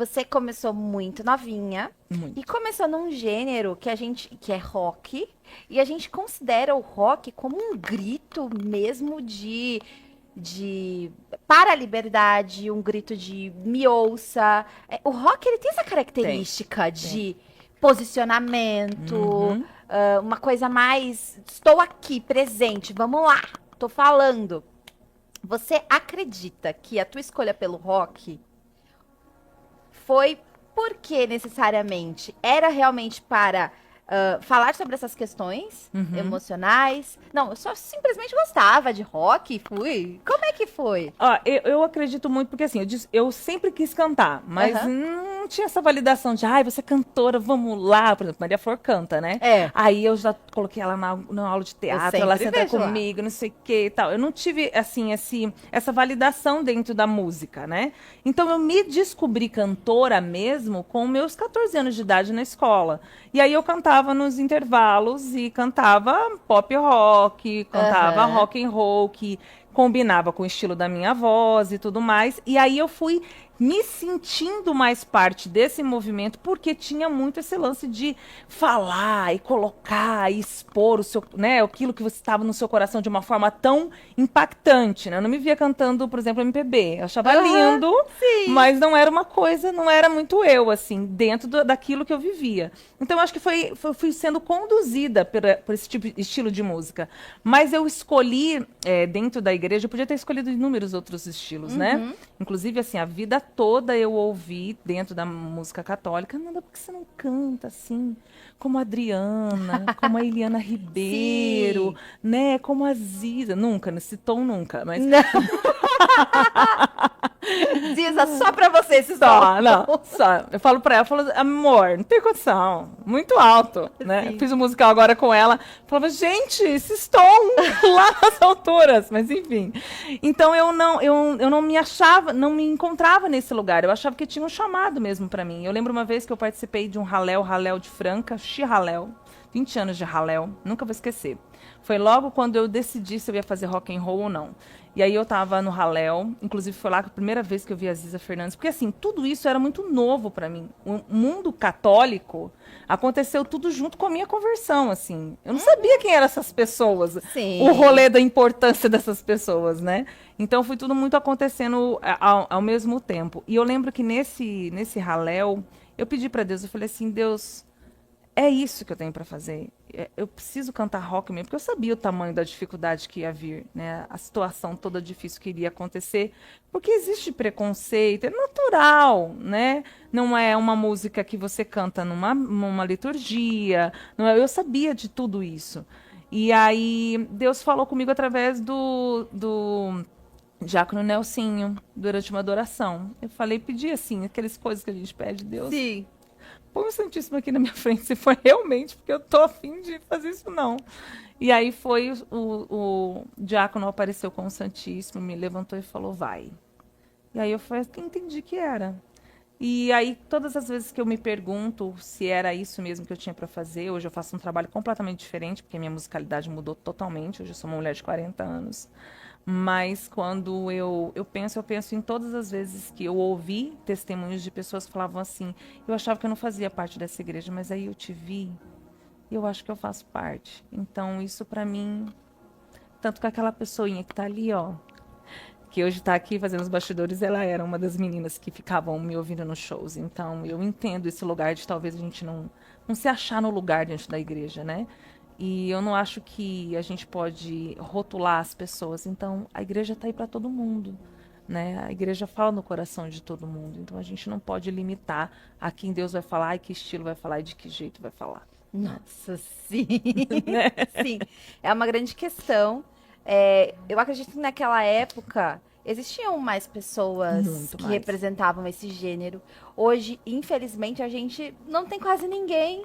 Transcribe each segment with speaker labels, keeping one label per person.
Speaker 1: você começou muito novinha e
Speaker 2: Muito.
Speaker 1: começou num gênero que é rock, e a gente considera o rock como um grito mesmo de para a liberdade, um grito de me ouça. O rock ele tem essa
Speaker 2: Tem,
Speaker 1: característica
Speaker 2: tem.
Speaker 1: de posicionamento,
Speaker 2: Uhum.
Speaker 1: uma coisa mais estou aqui presente, vamos lá, tô falando. Você acredita que a tua escolha pelo rock foi porque necessariamente era realmente para falar sobre essas questões
Speaker 2: Uhum.
Speaker 1: emocionais? Não, eu só simplesmente gostava de rock e fui. Como é que foi?
Speaker 2: Ó, eu acredito muito, porque assim, eu sempre quis cantar, mas
Speaker 1: Aham.
Speaker 2: não tinha essa validação de, ai, você é cantora, vamos lá. Por exemplo, Maria Flor canta, né?
Speaker 1: É,
Speaker 2: Aí eu já coloquei ela na aula de
Speaker 1: eu
Speaker 2: teatro, ela
Speaker 1: sempre
Speaker 2: senta
Speaker 1: vejo lá.
Speaker 2: comigo, não sei o que e tal. Eu não tive, assim, essa validação dentro da música, né? Então eu me descobri cantora mesmo com meus 14 anos de idade na escola. E aí eu cantava nos intervalos e cantava pop rock, cantava
Speaker 1: Aham.
Speaker 2: rock and roll, que combinava com o estilo da minha voz e tudo mais. E aí eu fui me sentindo mais parte desse movimento porque tinha muito esse lance de falar e colocar e expor o seu, né, aquilo que você estava no seu coração de uma forma tão impactante, né? Eu não me via cantando, por exemplo, MPB. Eu achava
Speaker 1: Aham.
Speaker 2: lindo,
Speaker 1: Sim.
Speaker 2: mas não era uma coisa, não era muito eu assim, dentro daquilo que eu vivia. Então eu acho que fui sendo conduzida por esse tipo de estilo de música. Mas eu escolhi, dentro da igreja, eu podia ter escolhido inúmeros outros estilos, né?
Speaker 1: Uhum.
Speaker 2: Inclusive, assim, a vida toda eu ouvi dentro da música católica, Nanda, por que você não canta assim? Como a Adriana, como a Eliana Ribeiro,
Speaker 1: Sim.
Speaker 2: né? Como a Ziza. Nunca, nesse tom nunca, mas
Speaker 1: Não. Ziza, só pra você esse som.
Speaker 2: só, não, só. Eu falo pra ela, eu falo, amor, não tem condição, muito alto, né?
Speaker 1: Sim.
Speaker 2: Fiz um musical agora com ela, falava, gente, esses tom lá nas alturas, mas enfim. Então eu não me achava, não me encontrava nesse lugar, eu achava que tinha um chamado mesmo pra mim. Eu lembro uma vez que eu participei de um Raléu de Franca, Xirraléu, 20 anos de Raléu, nunca vou esquecer. Foi logo quando eu decidi se eu ia fazer rock and roll ou não. E aí eu tava no Raléu, inclusive foi lá a primeira vez que eu vi a Ziza Fernandes, porque assim, tudo isso era muito novo pra mim. O mundo católico aconteceu tudo junto com a minha conversão, assim. Eu não sabia quem eram essas pessoas, o
Speaker 1: Sim.
Speaker 2: rolê da importância dessas pessoas, né? Então foi tudo muito acontecendo ao mesmo tempo. E eu lembro que nesse Raléu, eu pedi pra Deus, eu falei assim, Deus, é isso que eu tenho para fazer. Eu preciso cantar rock mesmo, porque eu sabia o tamanho da dificuldade que ia vir, né? A situação toda difícil que iria acontecer, porque existe preconceito, é natural, né? Não é uma música que você canta numa liturgia, não é? Eu sabia de tudo isso. E aí Deus falou comigo através do Diácono Nelsinho, durante uma adoração. Eu falei, pedi assim, aquelas coisas que a gente pede, Deus,
Speaker 1: Sim.
Speaker 2: põe o Santíssimo aqui na minha frente, se for realmente, porque eu tô afim de fazer isso, não. E aí foi o diácono apareceu com o Santíssimo, me levantou e falou, vai. E aí eu falei, entendi que era. E aí, todas as vezes que eu me pergunto se era isso mesmo que eu tinha para fazer, hoje eu faço um trabalho completamente diferente, porque minha musicalidade mudou totalmente. Hoje eu sou uma mulher de 40 anos. Mas quando eu penso em todas as vezes que eu ouvi testemunhos de pessoas que falavam assim: eu achava que eu não fazia parte dessa igreja, mas aí eu te vi e eu acho que eu faço parte. Então, isso para mim, tanto que aquela pessoinha que tá ali, ó, que hoje está aqui fazendo os bastidores, ela era uma das meninas que ficavam me ouvindo nos shows. Então, eu entendo esse lugar de talvez a gente não se achar no lugar dentro da igreja, né? E eu não acho que a gente pode rotular as pessoas. Então, a igreja está aí para todo mundo, né? A igreja fala no coração de todo mundo. Então, a gente não pode limitar a quem Deus vai falar, e que estilo vai falar e de que jeito vai falar, né?
Speaker 1: Nossa, sim. Sim. É uma grande questão. Eu acredito que naquela época existiam mais pessoas
Speaker 2: Muito
Speaker 1: que
Speaker 2: mais.
Speaker 1: representavam esse gênero. Hoje, infelizmente, a gente não tem quase ninguém.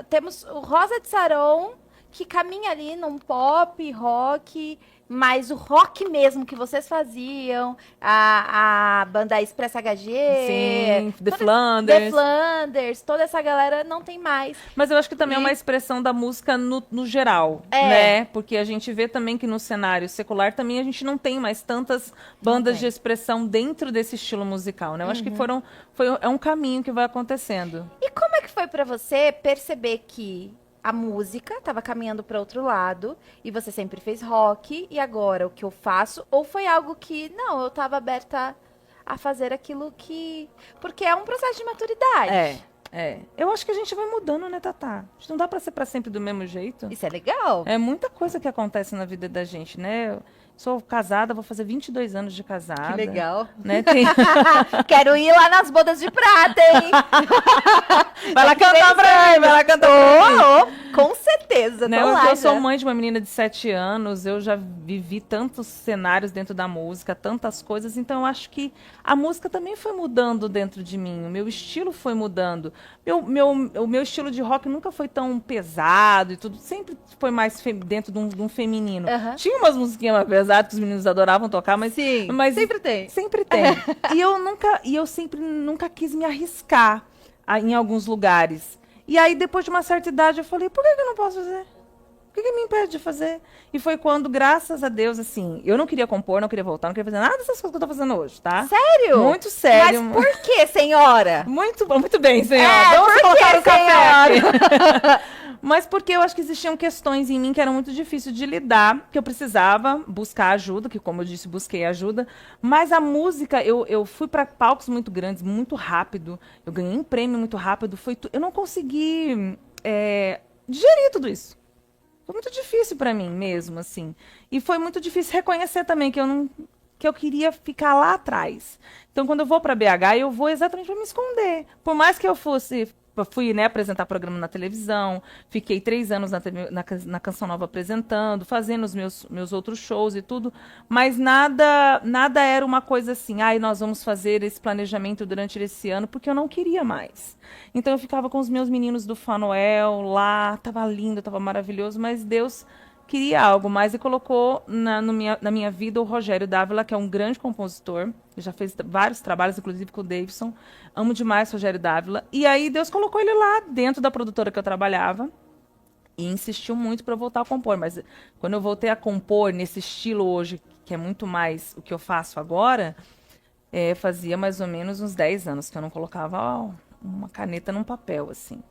Speaker 1: Temos o Rosa de Saron, que caminha ali num pop, rock. Mas o rock mesmo que vocês faziam, a banda Expressa HG,
Speaker 2: Sim, The
Speaker 1: The
Speaker 2: Flanders.
Speaker 1: Flanders, toda essa galera não tem mais.
Speaker 2: Mas eu acho que também é
Speaker 1: E-
Speaker 2: uma expressão da música no geral,
Speaker 1: É.
Speaker 2: né? Porque a gente vê também que no cenário secular também a gente não tem mais tantas bandas de
Speaker 1: tem.
Speaker 2: expressão dentro desse estilo musical, né? Eu acho que é um caminho que vai acontecendo.
Speaker 1: E como é que foi pra você perceber que a música estava caminhando para outro lado e você sempre fez rock e agora o que eu faço? Ou foi algo que, não, eu estava aberta a fazer aquilo que. Porque é um processo de maturidade.
Speaker 2: Eu acho que a gente vai mudando, né, Tatá? A gente não dá pra ser pra sempre do mesmo jeito.
Speaker 1: Isso é legal.
Speaker 2: É muita coisa que acontece na vida da gente, né? Eu sou casada, vou fazer 22 anos de casada.
Speaker 1: Que legal.
Speaker 2: Né? Tem...
Speaker 1: Quero ir lá nas bodas de prata, hein?
Speaker 2: Vai lá cantar pra mim, vai lá cantar pra mim.
Speaker 1: Com certeza,
Speaker 2: Né?
Speaker 1: tô lá
Speaker 2: Eu sou
Speaker 1: já.
Speaker 2: mãe de uma menina de 7 anos, eu já vivi tantos cenários dentro da música, tantas coisas, então eu acho que a música também foi mudando dentro de mim, o meu estilo foi mudando. O meu estilo de rock nunca foi tão pesado e tudo, sempre foi mais dentro de um feminino.
Speaker 1: Aham.
Speaker 2: Tinha umas musiquinhas mais pesadas que os meninos adoravam tocar, mas,
Speaker 1: Sim,
Speaker 2: mas
Speaker 1: sempre tem.
Speaker 2: Sempre tem. E eu sempre nunca quis me arriscar em alguns lugares. E aí, depois de uma certa idade, eu falei, por que eu não posso fazer? O que me impede de fazer? E foi quando, graças a Deus, assim, eu não queria compor, não queria voltar, não queria fazer nada dessas coisas que eu tô fazendo hoje, tá?
Speaker 1: Sério?
Speaker 2: Muito sério.
Speaker 1: Mas por que, senhora?
Speaker 2: Muito bem, senhora.
Speaker 1: É,
Speaker 2: Vamos
Speaker 1: por
Speaker 2: colocar
Speaker 1: que,
Speaker 2: o café aqui. Mas porque eu acho que existiam questões em mim que eram muito difíceis de lidar, que eu precisava buscar ajuda, que como eu disse, busquei ajuda. Mas a música, eu fui para palcos muito grandes, muito rápido. Eu ganhei um prêmio muito rápido. Eu não consegui digerir tudo isso. Foi muito difícil para mim mesmo, assim. E foi muito difícil reconhecer também que eu queria ficar lá atrás. Então, quando eu vou para BH, eu vou exatamente para me esconder. Por mais que eu fui, né, apresentar programa na televisão, fiquei 3 anos na Canção Nova apresentando, fazendo os meus outros shows e tudo, mas nada era uma coisa assim, nós vamos fazer esse planejamento durante esse ano, porque eu não queria mais. Então eu ficava com os meus meninos do Fanuel lá, tava lindo, tava maravilhoso, mas Deus queria algo mais e colocou na minha vida o Rogério Dávila, que é um grande compositor. Ele já fez vários trabalhos, inclusive com o Davidson. Amo demais o Rogério Dávila. E aí Deus colocou ele lá dentro da produtora que eu trabalhava e insistiu muito para eu voltar a compor. Mas quando eu voltei a compor nesse estilo hoje, que é muito mais o que eu faço agora, fazia mais ou menos uns 10 anos que eu não colocava uma caneta num papel, assim.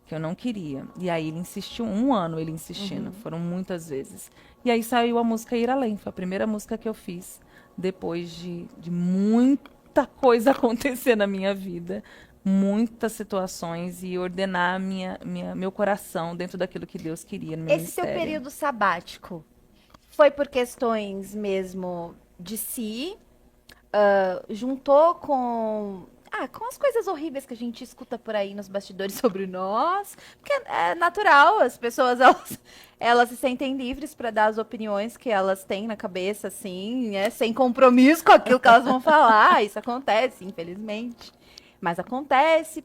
Speaker 2: Que eu não queria. E aí ele insistiu, 1 ano ele insistindo, foram muitas vezes. E aí saiu a música Ir Além, foi a primeira música que eu fiz, depois de muita coisa acontecer na minha vida, muitas situações, e ordenar meu coração dentro daquilo que Deus queria no meu
Speaker 1: Esse seu
Speaker 2: ministério.
Speaker 1: período sabático foi por questões mesmo de si? Juntou com as coisas horríveis que a gente escuta por aí nos bastidores sobre nós? Porque é natural, as pessoas elas se sentem livres para dar as opiniões que elas têm na cabeça, assim, sem compromisso com aquilo que elas vão falar. Isso acontece, infelizmente. Mas acontece.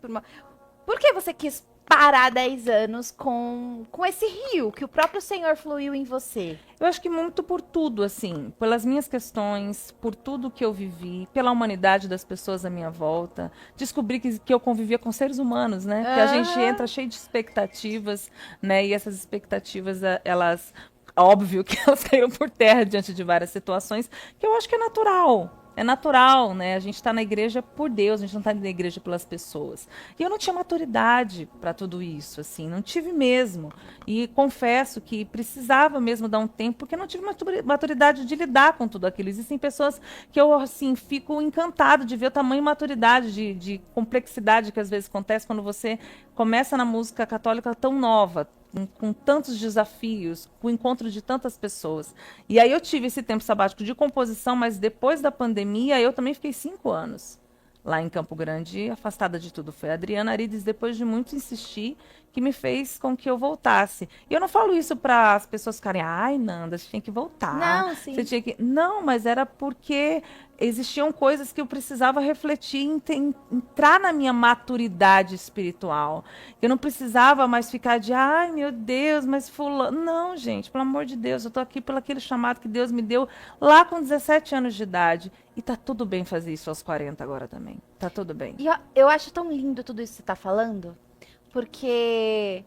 Speaker 1: Por que você quis parar 10 anos com esse rio que o próprio Senhor fluiu em você?
Speaker 2: Eu acho que muito por tudo, assim, pelas minhas questões, por tudo que eu vivi, pela humanidade das pessoas à minha volta. Descobri que eu convivia com seres humanos, né? Que a gente entra cheio de expectativas, né? E essas expectativas, elas, óbvio que elas caíram por terra diante de várias situações, que eu acho que é natural. É natural, né? A gente está na igreja por Deus, a gente não está na igreja pelas pessoas. E eu não tinha maturidade para tudo isso, assim, não tive mesmo. E confesso que precisava mesmo dar um tempo, porque não tive maturidade de lidar com tudo aquilo. Existem pessoas que eu, assim, fico encantado de ver o tamanho e maturidade, de complexidade que às vezes acontece quando você começa na música católica tão nova, com tantos desafios, com o encontro de tantas pessoas. E aí eu tive esse tempo sabático de composição, mas depois da pandemia eu também fiquei 5 anos lá em Campo Grande, afastada de tudo. Foi a Adriana Arides, depois de muito insistir, que me fez com que eu voltasse. E eu não falo isso para as pessoas ficarem, ai, Nanda, você tinha que voltar.
Speaker 1: Não, sim.
Speaker 2: Você tinha que... Não, mas era porque existiam coisas que eu precisava refletir, entrar na minha maturidade espiritual. Eu não precisava mais ficar de, ai meu Deus, mas fulano. Não, gente, pelo amor de Deus, eu tô aqui pelo aquele chamado que Deus me deu lá com 17 anos de idade. E tá tudo bem fazer isso aos 40 agora também. Tá tudo bem.
Speaker 1: E eu acho tão lindo tudo isso que você tá falando, porque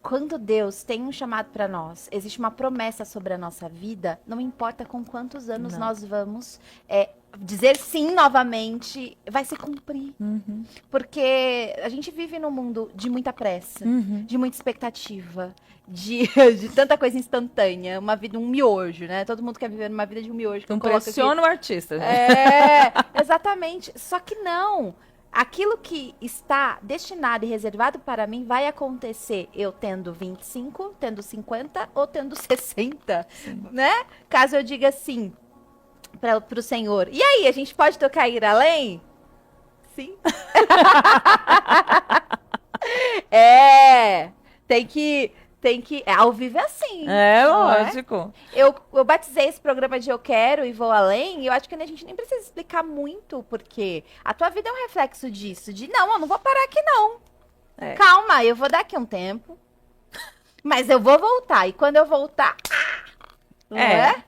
Speaker 1: quando Deus tem um chamado para nós, existe uma promessa sobre a nossa vida, não importa com quantos anos
Speaker 2: Não.
Speaker 1: nós vamos dizer sim novamente, vai se cumprir.
Speaker 2: Uhum.
Speaker 1: Porque a gente vive num mundo de muita pressa,
Speaker 2: Uhum.
Speaker 1: de muita expectativa, de tanta coisa instantânea, uma vida, um miojo, né? Todo mundo quer viver uma vida de um miojo. Que
Speaker 2: Não
Speaker 1: eu coloco aqui.
Speaker 2: pressiona o artista. Gente.
Speaker 1: Exatamente. Só que não. Aquilo que está destinado e reservado para mim vai acontecer eu tendo 25, tendo 50 ou tendo 60, né? Caso eu diga sim para o Senhor. E aí, a gente pode tocar ir além? Sim. Tem que. Ao vivo é assim.
Speaker 2: É,
Speaker 1: não é?
Speaker 2: lógico.
Speaker 1: Eu batizei esse programa de Eu Quero e Vou Além, e eu acho que a gente nem precisa explicar muito, porque a tua vida é um reflexo disso, de não, eu não vou parar aqui não.
Speaker 2: É.
Speaker 1: Calma, eu vou dar aqui um tempo, mas eu vou voltar, e quando eu voltar, não é?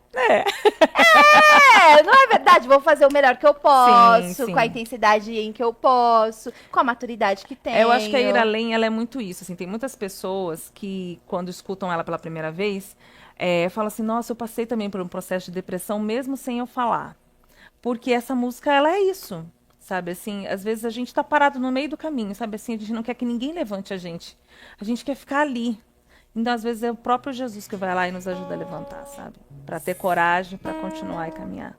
Speaker 1: Não é verdade? Vou fazer o melhor que eu posso,
Speaker 2: Sim.
Speaker 1: com a intensidade em que eu posso, com a maturidade que tenho.
Speaker 2: Eu acho que a Ir Além, ela é muito isso. Assim, tem muitas pessoas que, quando escutam ela pela primeira vez, falam assim, nossa, eu passei também por um processo de depressão, mesmo sem eu falar. Porque essa música, ela é isso. Sabe, assim, às vezes a gente tá parado no meio do caminho, sabe, assim, a gente não quer que ninguém levante a gente. A gente quer ficar ali. Então, às vezes, é o próprio Jesus que vai lá e nos ajuda a levantar, sabe? Para ter coragem, para continuar e caminhar.